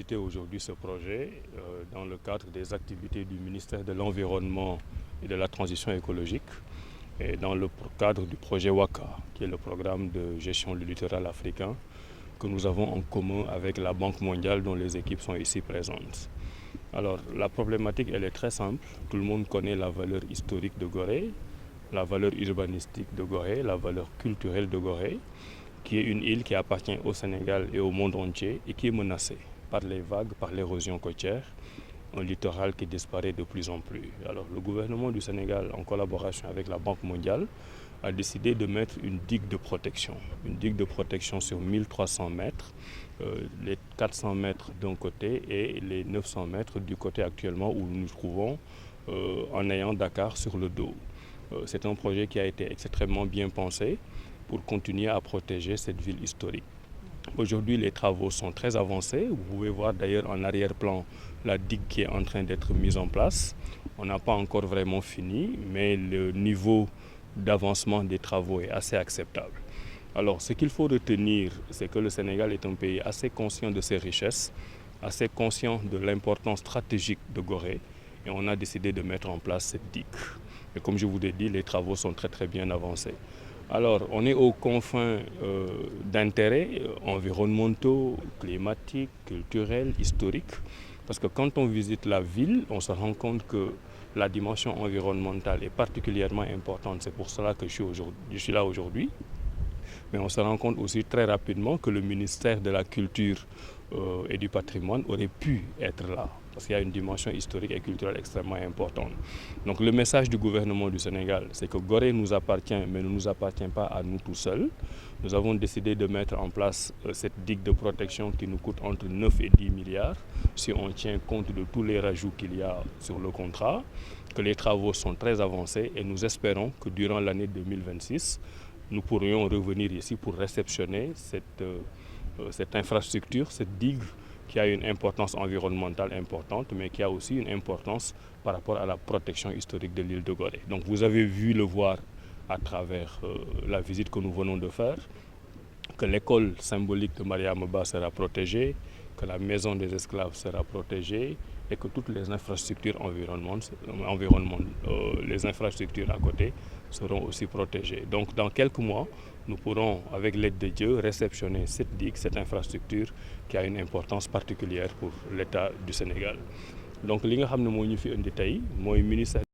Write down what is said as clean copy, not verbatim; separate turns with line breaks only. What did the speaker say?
visiter aujourd'hui ce projet dans le cadre des activités du ministère de l'Environnement et de la Transition écologique et dans le cadre du projet WACA, qui est le programme de gestion du littoral africain que nous avons en commun avec la Banque mondiale dont les équipes sont ici présentes. Alors la problématique elle est très simple, tout le monde connaît la valeur historique de Gorée, la valeur urbanistique de Gorée, la valeur culturelle de Gorée, qui est une île qui appartient au Sénégal et au monde entier et qui est menacée par les vagues, par l'érosion côtière, un littoral qui disparaît de plus en plus. Alors le gouvernement du Sénégal, en collaboration avec la Banque mondiale, a décidé de mettre une digue de protection sur 1300 mètres, les 400 mètres d'un côté et les 900 mètres du côté actuellement où nous nous trouvons en ayant Dakar sur le dos. C'est un projet qui a été extrêmement bien pensé pour continuer à protéger cette ville historique. Aujourd'hui, les travaux sont très avancés. Vous pouvez voir d'ailleurs en arrière-plan la digue qui est en train d'être mise en place. On n'a pas encore vraiment fini, mais le niveau d'avancement des travaux est assez acceptable. Alors, ce qu'il faut retenir, c'est que le Sénégal est un pays assez conscient de ses richesses, assez conscient de l'importance stratégique de Gorée, et on a décidé de mettre en place cette digue. Et comme je vous l'ai dit, les travaux sont très bien avancés. Alors, on est aux confins d'intérêts environnementaux, climatiques, culturels, historiques. Parce que quand on visite la ville, on se rend compte que la dimension environnementale est particulièrement importante. C'est pour cela que je suis là aujourd'hui. Mais on se rend compte aussi très rapidement que le ministère de la Culture et du Patrimoine aurait pu être là. Parce qu'il y a une dimension historique et culturelle extrêmement importante. Donc le message du gouvernement du Sénégal, c'est que Gorée nous appartient, mais ne nous appartient pas à nous tout seuls. Nous avons décidé de mettre en place cette digue de protection qui nous coûte entre 9 et 10 milliards, si on tient compte de tous les rajouts qu'il y a sur le contrat, que les travaux sont très avancés et nous espérons que durant l'année 2026, nous pourrions revenir ici pour réceptionner cette infrastructure, cette digue qui a une importance environnementale importante, mais qui a aussi une importance par rapport à la protection historique de l'île de Gorée. Donc vous avez vu le voir à travers la visite que nous venons de faire, que l'école symbolique de Mariama Ba sera protégée, que la maison des esclaves sera protégée et que toutes les infrastructures les infrastructures à côté seront aussi protégées. Donc dans quelques mois, nous pourrons, avec l'aide de Dieu, réceptionner cette digue, cette infrastructure qui a une importance particulière pour l'État du Sénégal. Donc li nga xam ne moo ñu fi indi tey mooy ministère